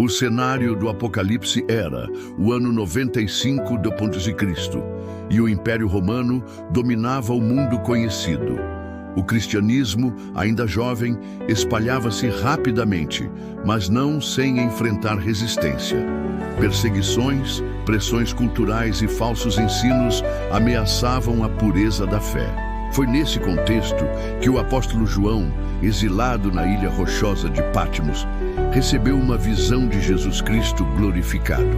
O cenário do Apocalipse era o ano 95 d.C. e o Império Romano dominava o mundo conhecido. O cristianismo, ainda jovem, espalhava-se rapidamente, mas não sem enfrentar resistência. Perseguições, pressões culturais e falsos ensinos ameaçavam a pureza da fé. Foi nesse contexto que o apóstolo João, exilado na ilha rochosa de Patmos, recebeu uma visão de Jesus Cristo glorificado.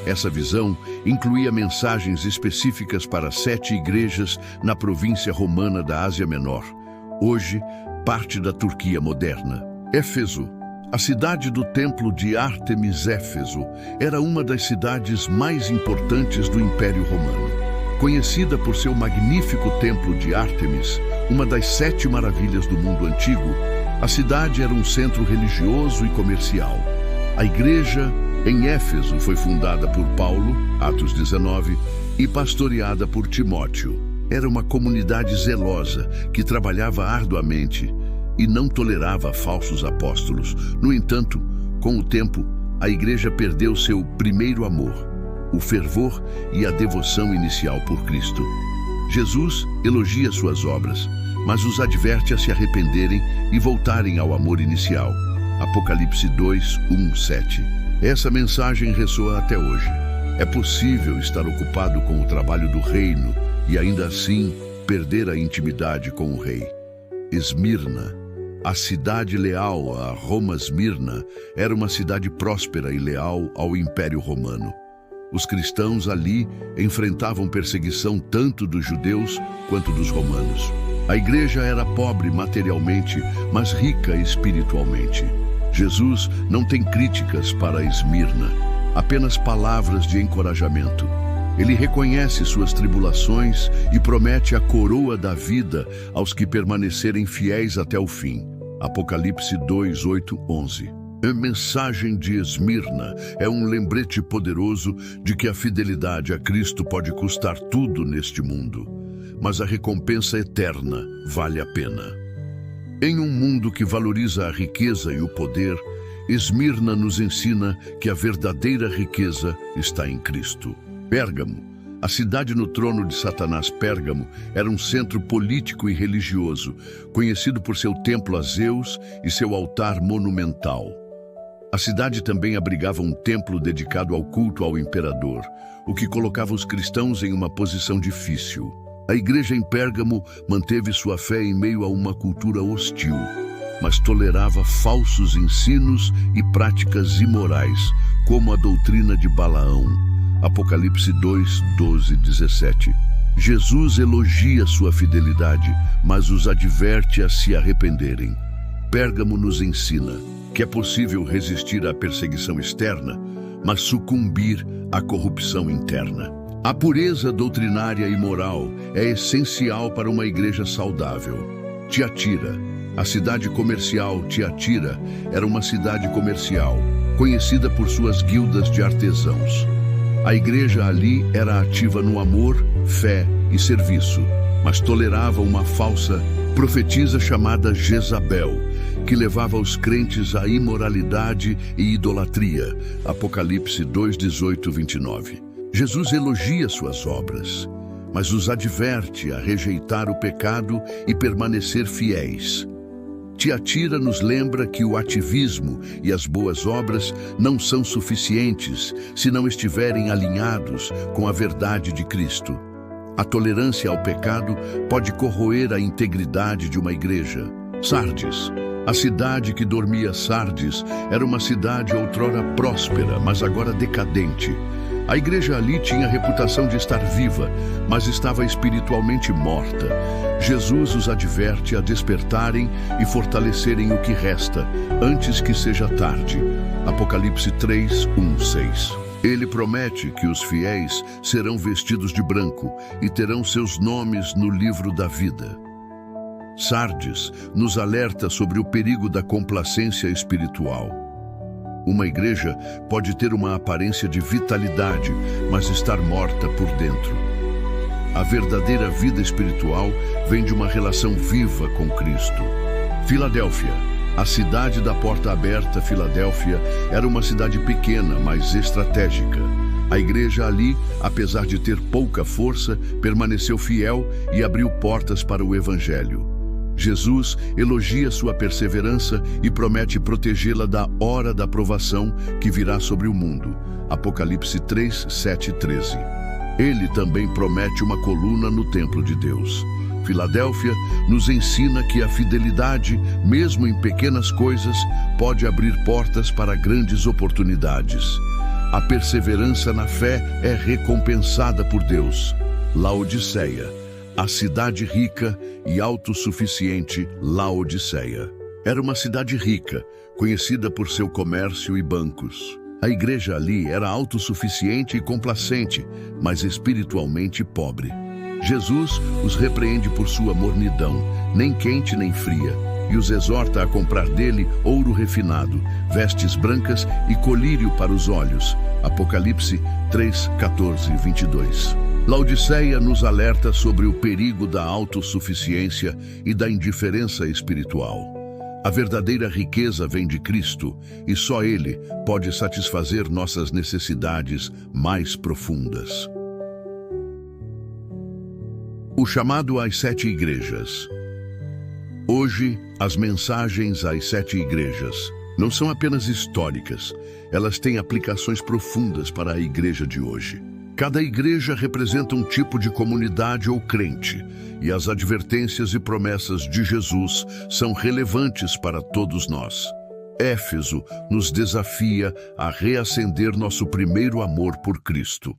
Essa visão incluía mensagens específicas para 7 igrejas na província romana da Ásia Menor, hoje parte da Turquia moderna. Éfeso, a cidade do templo de Ártemis Éfeso, era uma das cidades mais importantes do Império Romano. Conhecida por seu magnífico templo de Ártemis, uma das 7 maravilhas do mundo antigo, a cidade era um centro religioso e comercial. A igreja em Éfeso foi fundada por Paulo, Atos 19, e pastoreada por Timóteo. Era uma comunidade zelosa que trabalhava arduamente e não tolerava falsos apóstolos. No entanto, com o tempo, a igreja perdeu seu primeiro amor, o fervor e a devoção inicial por Cristo. Jesus elogia suas obras, mas os adverte a se arrependerem e voltarem ao amor inicial. Apocalipse 2, 1, 7. Essa mensagem ressoa até hoje. É possível estar ocupado com o trabalho do reino e ainda assim perder a intimidade com o rei. Esmirna, a cidade leal a Roma. Esmirna era uma cidade próspera e leal ao Império Romano. Os cristãos ali enfrentavam perseguição tanto dos judeus quanto dos romanos. A igreja era pobre materialmente, mas rica espiritualmente. Jesus não tem críticas para Esmirna, apenas palavras de encorajamento. Ele reconhece suas tribulações e promete a coroa da vida aos que permanecerem fiéis até o fim. Apocalipse 2, 8, 11. A mensagem de Esmirna é um lembrete poderoso de que a fidelidade a Cristo pode custar tudo neste mundo, mas a recompensa eterna vale a pena. Em um mundo que valoriza a riqueza e o poder, Esmirna nos ensina que a verdadeira riqueza está em Cristo. Pérgamo, a cidade no trono de Satanás. Pérgamo era um centro político e religioso, conhecido por seu templo a Zeus e seu altar monumental. A cidade também abrigava um templo dedicado ao culto ao imperador, o que colocava os cristãos em uma posição difícil. A igreja em Pérgamo manteve sua fé em meio a uma cultura hostil, mas tolerava falsos ensinos e práticas imorais, como a doutrina de Balaão. Apocalipse 2, 12, 17. Jesus elogia sua fidelidade, mas os adverte a se arrependerem. Pérgamo nos ensina que é possível resistir à perseguição externa, mas sucumbir à corrupção interna. A pureza doutrinária e moral é essencial para uma igreja saudável. Tiatira, a cidade comercial. Tiatira era uma cidade comercial, conhecida por suas guildas de artesãos. A igreja ali era ativa no amor, fé e serviço, mas tolerava uma falsa profetisa chamada Jezabel, que levava os crentes à imoralidade e idolatria. Apocalipse 2, 18, 29. Jesus elogia suas obras, mas os adverte a rejeitar o pecado e permanecer fiéis. Tiatira nos lembra que o ativismo e as boas obras não são suficientes se não estiverem alinhados com a verdade de Cristo. A tolerância ao pecado pode corroer a integridade de uma igreja. Sardes, a cidade que dormia. Sardes era uma cidade outrora próspera, mas agora decadente. A igreja ali tinha a reputação de estar viva, mas estava espiritualmente morta. Jesus os adverte a despertarem e fortalecerem o que resta, antes que seja tarde. Apocalipse 3, 1, 6. Ele promete que os fiéis serão vestidos de branco e terão seus nomes no livro da vida. Sardes nos alerta sobre o perigo da complacência espiritual. Uma igreja pode ter uma aparência de vitalidade, mas estar morta por dentro. A verdadeira vida espiritual vem de uma relação viva com Cristo. Filadélfia, A cidade da Porta Aberta, Filadélfia, era uma cidade pequena, mas estratégica. A igreja ali, apesar de ter pouca força, permaneceu fiel e abriu portas para o Evangelho. Jesus elogia sua perseverança e promete protegê-la da hora da provação que virá sobre o mundo. Apocalipse 3, 7 e 13. Ele também promete uma coluna no templo de Deus. Filadélfia nos ensina que a fidelidade, mesmo em pequenas coisas, pode abrir portas para grandes oportunidades. A perseverança na fé é recompensada por Deus. Laodiceia, a cidade rica e autossuficiente Laodiceia. Era uma cidade rica, conhecida por seu comércio e bancos. A igreja ali era autossuficiente e complacente, mas espiritualmente pobre. Jesus os repreende por sua mornidão, nem quente nem fria, e os exorta a comprar dele ouro refinado, vestes brancas e colírio para os olhos. Apocalipse 3, 14 e 22. Laodiceia nos alerta sobre o perigo da autossuficiência e da indiferença espiritual. A verdadeira riqueza vem de Cristo, e só Ele pode satisfazer nossas necessidades mais profundas. O chamado às 7 igrejas. Hoje, as mensagens às 7 igrejas não são apenas históricas, elas têm aplicações profundas para a igreja de hoje. Cada igreja representa um tipo de comunidade ou crente, e as advertências e promessas de Jesus são relevantes para todos nós. Éfeso nos desafia a reacender nosso primeiro amor por Cristo.